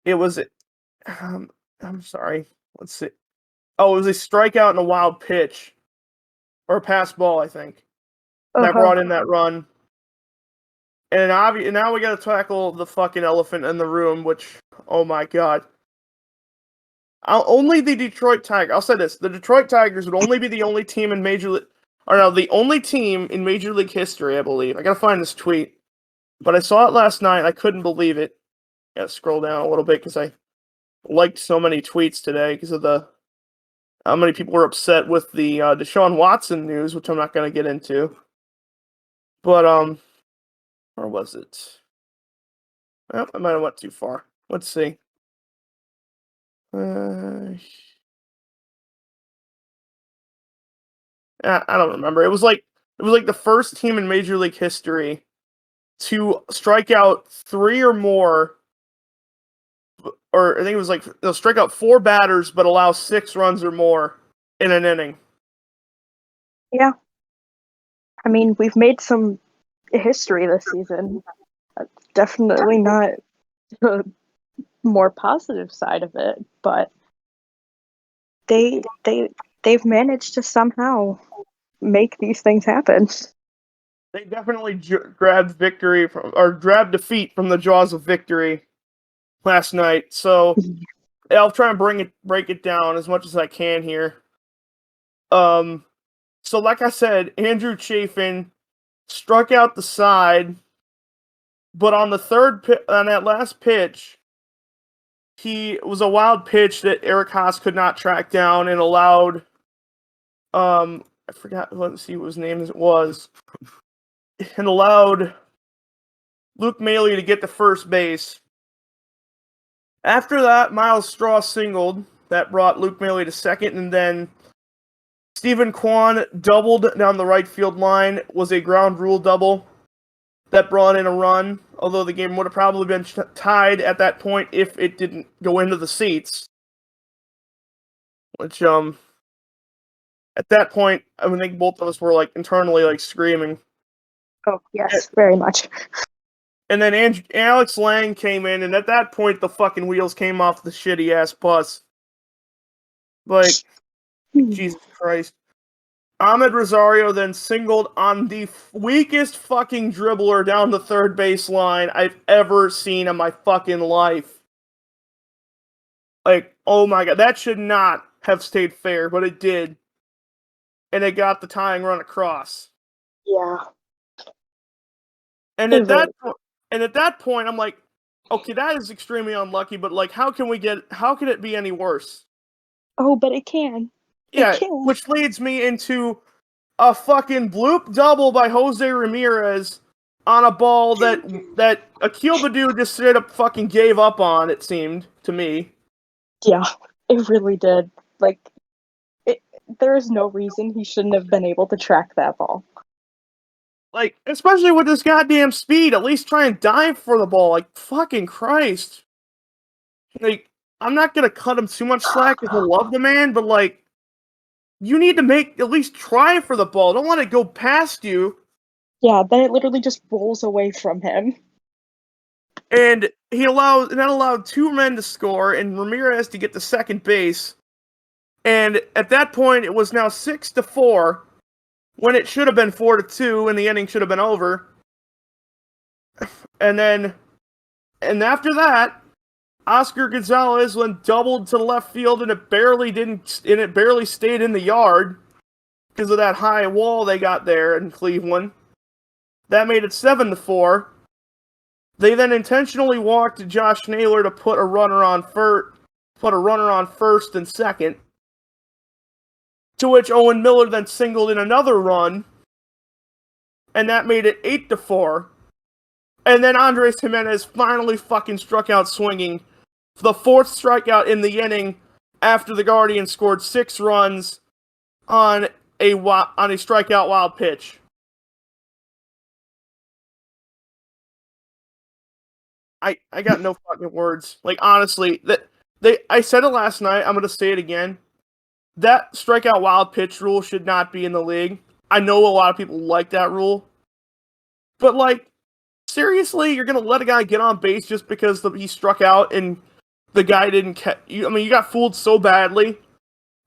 It was, I'm sorry. Let's see. Oh, it was a strikeout and a wild pitch. Or a pass ball, I think. That brought in that run. And now we gotta tackle the fucking elephant in the room, which, oh my god. Only the Detroit Tigers, I'll say this, the Detroit Tigers would only be the only team in the only team in Major League history, I believe. I gotta find this tweet. But I saw it last night, I couldn't believe it. Gotta scroll down a little bit, because I liked so many tweets today, because of how many people were upset with the Deshaun Watson news, which I'm not gonna get into. But, where was it? Well, I might have went too far. Let's see. I don't remember. It was like the first team in Major League history to strike out 3 or more, or I think it was like they'll strike out 4 batters but allow 6 runs or more in an inning. Yeah. I mean, we've made some history this season. Definitely not the more positive side of it, but they've managed to somehow make these things happen. They definitely grabbed defeat from the jaws of victory last night. So I'll try and break it down as much as I can here. So like I said, Andrew Chafin struck out the side, but on that last pitch, he was a wild pitch that Eric Haas could not track down and allowed, I forgot, let's see what his name was, and allowed Luke Maile to get to first base. After that, Miles Straw singled. That brought Luke Maile to second, and then Stephen Kwan doubled down the right field line, was a ground rule double that brought in a run, although the game would have probably been tied at that point if it didn't go into the seats. Which, at that point, I think both of us were, like, internally, like, screaming. Oh, yes, very much. And then Alex Lang came in, and at that point, the fucking wheels came off the shitty-ass bus. Like, Jesus Christ. Ahmed Rosario then singled on the weakest fucking dribbler down the third base line I've ever seen in my fucking life. Like, oh my god, that should not have stayed fair, but it did. And it got the tying run across. Yeah. And at that point, I'm like, okay, that is extremely unlucky, but like, how can it be any worse? Oh, but it can. Yeah, which leads me into a fucking bloop double by Jose Ramirez on a ball that Akil Baddoo just straight up fucking gave up on, it seemed to me. Yeah, it really did. Like, there is no reason he shouldn't have been able to track that ball. Like, especially with his goddamn speed, at least try and dive for the ball. Like, fucking Christ. Like, I'm not gonna cut him too much slack because I love the man, but like, you need to at least try for the ball. Don't let it go past you. Yeah, then it literally just rolls away from him. And that allowed 2 men to score, and Ramirez to get to second base. And at that point, it was now 6-4, when it should have been 4-2, and the inning should have been over. And after that, Oscar Gonzalez went doubled to the left field, and it barely stayed in the yard because of that high wall they got there in Cleveland. That made it 7-4. They then intentionally walked Josh Naylor to put a runner on first and second. To which Owen Miller then singled in another run, and that made it 8-4. And then Andres Jimenez finally fucking struck out swinging. The fourth strikeout in the inning after the Guardians scored 6 runs on a strikeout wild pitch. I got no fucking words. Like, honestly, I said it last night, I'm gonna say it again. That strikeout wild pitch rule should not be in the league. I know a lot of people like that rule. But, like, seriously, you're gonna let a guy get on base just because he struck out and the guy didn't catch you? I mean, you got fooled so badly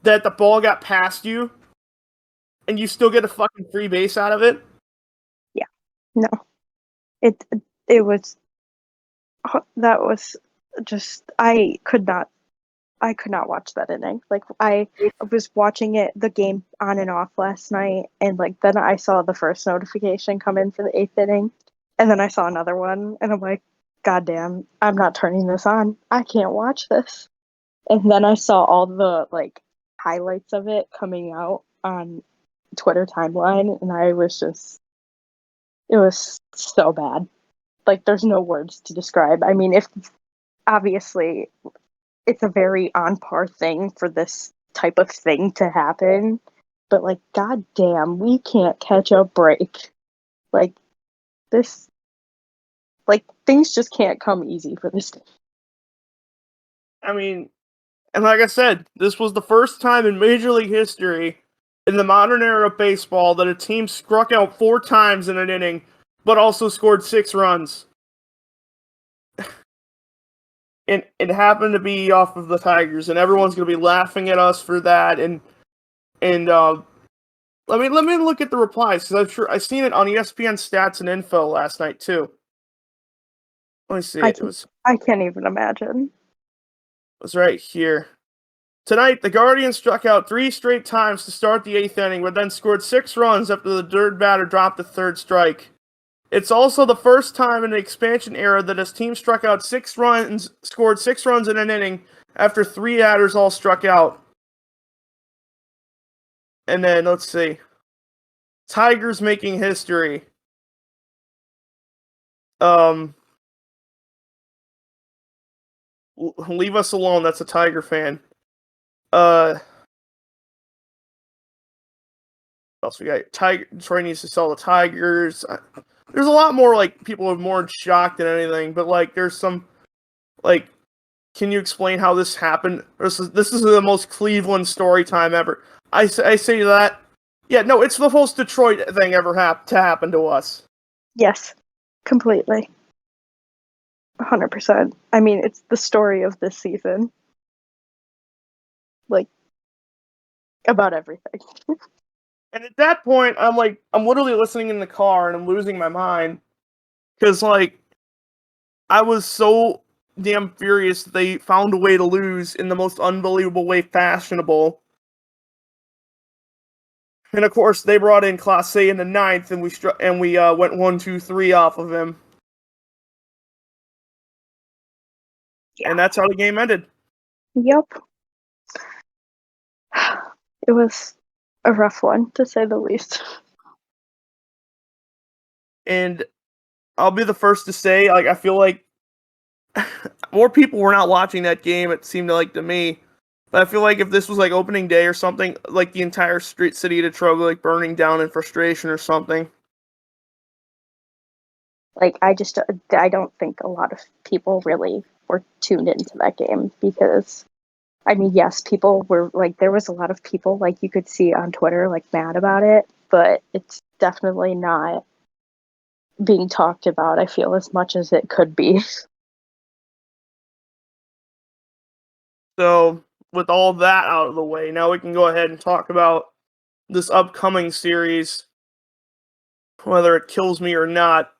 that the ball got past you and you still get a fucking free base out of it? Yeah. No. It was that was just I could not watch that inning. Like, I was watching the game on and off last night, and like then I saw the first notification come in for the 8th inning, and then I saw another one, and I'm like, God damn, I'm not turning this on. I can't watch this. And then I saw all the like highlights of it coming out on Twitter timeline, and it was so bad. Like, there's no words to describe. I mean, if obviously it's a very on par thing for this type of thing to happen, but like, god damn, we can't catch a break. Like, this, like, things just can't come easy for this team. I mean, and like I said, this was the first time in Major League history, in the modern era of baseball, that a team struck out 4 times in an inning, but also scored 6 runs. And it happened to be off of the Tigers, and everyone's going to be laughing at us for that. And let me look at the replies, because I seen it on ESPN Stats and Info last night too. Let me see. I can't even imagine. It was right here. Tonight, the Guardians struck out 3 straight times to start the 8th inning, but then scored 6 runs after the third batter dropped the 3rd strike. It's also the first time in the expansion era that his team struck out 6 runs, scored 6 runs in an inning after 3 batters all struck out. And then, let's see. Tigers making history. Leave us alone, that's a Tiger fan. What else we got? Troy needs to sell the Tigers. There's a lot more, like, people are more shocked than anything, but, like, there's some, like, can you explain how this happened? This is the most Cleveland story time ever. I say that. Yeah, no, it's the most Detroit thing ever to happen to us. Yes, completely. 100%. I mean, it's the story of this season. Like, about everything. And at that point, I'm literally listening in the car and I'm losing my mind. Because, like, I was so damn furious that they found a way to lose in the most unbelievable way fashionable. And of course, they brought in Clase in the 9th, and we went 1-2-3 off of him. Yeah. And that's how the game ended. Yep. It was a rough one, to say the least. And I'll be the first to say, like, I feel like more people were not watching that game, it seemed like to me. But I feel like if this was like opening day or something, like the entire city of Detroit like burning down in frustration or something. Like, I don't think a lot of people really were tuned into that game, because, I mean, yes, people were, like, there was a lot of people, like, you could see on Twitter, like, mad about it, but it's definitely not being talked about, I feel, as much as it could be. So, with all that out of the way, now we can go ahead and talk about this upcoming series, whether it kills me or not,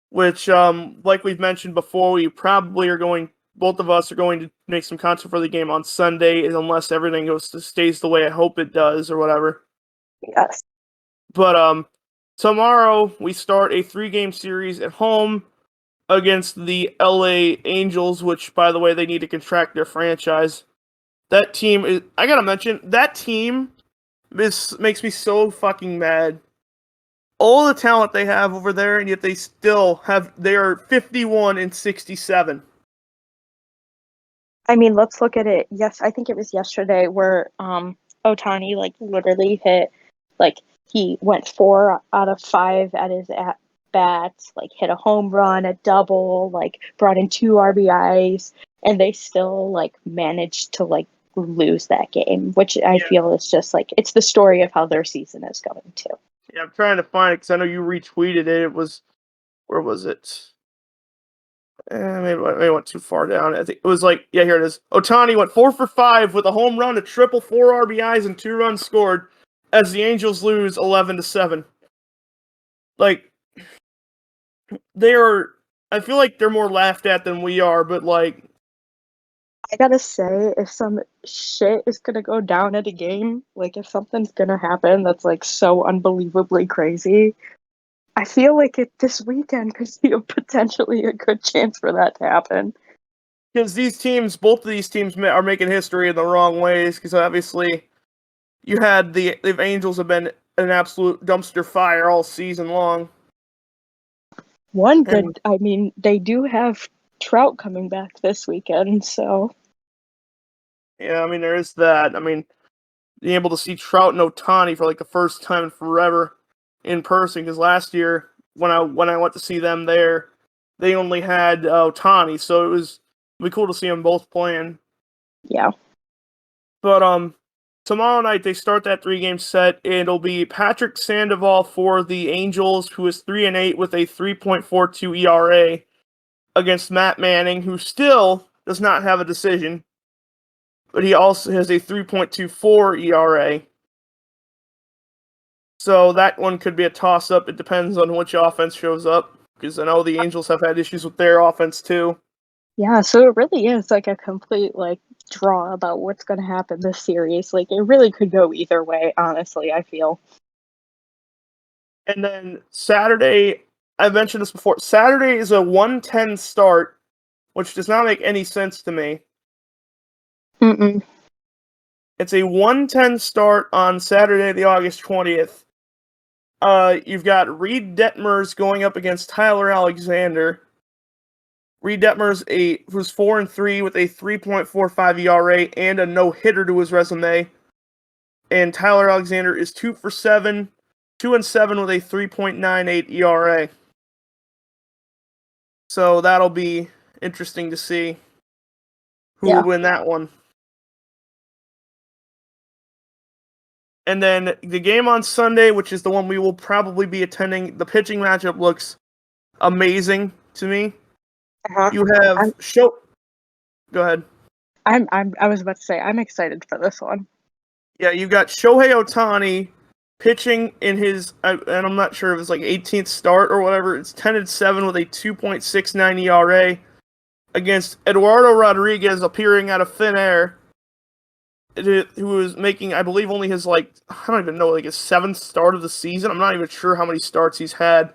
which, like we've mentioned before, we probably both of us are going to make some content for the game on Sunday, unless everything stays the way I hope it does, or whatever. Yes. But, tomorrow, we start a 3-game series at home against the LA Angels, which, by the way, they need to contract their franchise. That team I gotta mention, that team This makes me so fucking mad. All the talent they have over there, and yet they are 51-67. I mean, let's look at it. Yes, I think it was yesterday where Ohtani like literally hit, like he went 4 out of 5 at his at bats, like hit a home run, a double, like brought in 2 RBIs, and they still like managed to like lose that game, which I feel is just like it's the story of how their season is going too. Yeah, I'm trying to find it because I know you retweeted it. It was, where was it? Maybe I went too far down. I think it was like, yeah, here it is. Ohtani went 4 for 5 with a home run, a triple, 4 RBIs, and 2 runs scored as the Angels lose 11-7. Like, they are. I feel like they're more laughed at than we are, but like, I gotta say, if some shit is gonna go down at a game, like if something's gonna happen that's like so unbelievably crazy, I feel like this weekend could be potentially a good chance for that to happen. because both of these teams are making history in the wrong ways. Because obviously, you had the Angels have been an absolute dumpster fire all season long. I mean, they do have Trout coming back this weekend, so. Yeah, I mean, there is that. I mean, being able to see Trout and Ohtani for like the first time in forever in person, because last year when I went to see them there, they only had Ohtani, so it was be cool to see them both playing. Yeah. But tomorrow night they start that 3-game set, and it'll be Patrick Sandoval for the Angels, who is 3-8 with a 3.42 ERA, against Matt Manning, who still does not have a decision, but he also has a 3.24 ERA. So that one could be a toss-up. It depends on which offense shows up, because I know the Angels have had issues with their offense too. Yeah, so it really is like a complete like draw about what's going to happen this series. Like it really could go either way, honestly, I feel. And then Saturday, I mentioned this before, Saturday is a 1:10 start, which does not make any sense to me. Mm-mm. It's a 1:10 start on Saturday, the August 20th. You've got Reed Detmers going up against Tyler Alexander. Reed Detmers who's 4-3 with a 3.45 ERA and a no-hitter to his resume. And Tyler Alexander is 2 for 7, 2-7 with a 3.98 ERA. So that'll be interesting to see who would win that one. And then the game on Sunday, which is the one we will probably be attending, the pitching matchup looks amazing to me. Uh-huh. You have Go ahead. I was about to say I'm excited for this one. Yeah, you've got Shohei Ohtani pitching in his, and I'm not sure if it's like 18th start or whatever. It's 10-7 with a 2.69 ERA against Eduardo Rodriguez appearing out of thin air, who is making, I believe, only his I don't even know, his 7th start of the season. I'm not even sure how many starts he's had.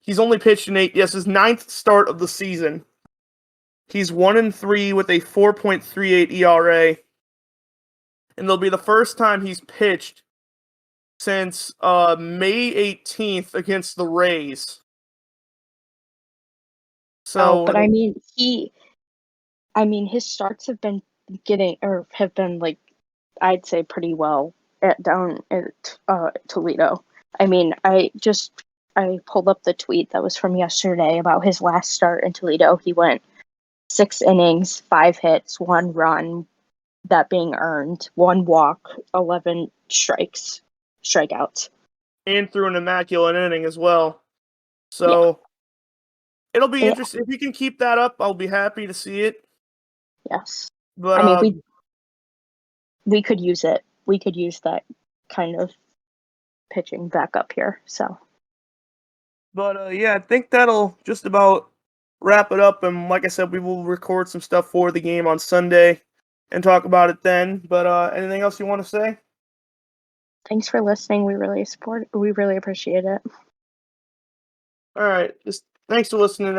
He's only pitched in 8. Yes, his 9th start of the season. He's 1-3 with a 4.38 ERA. And it'll be the first time he's pitched since May 18th against the Rays. So, but I mean, his starts have been like I'd say pretty well down at Toledo. I mean, I pulled up the tweet that was from yesterday about his last start in Toledo. He went 6 innings, 5 hits, 1 run, that being earned, 1 walk, 11 strikeouts. And threw an immaculate inning as well. So, it'll be interesting. If he can keep that up, I'll be happy to see it. Yes. But, I mean, we could use it. We could use that kind of pitching back up here, so. But, yeah, I think that'll just about wrap it up. And like I said, we will record some stuff for the game on Sunday and talk about it then. But, anything else you want to say? Thanks for listening. We really appreciate it. All right. Just thanks for listening,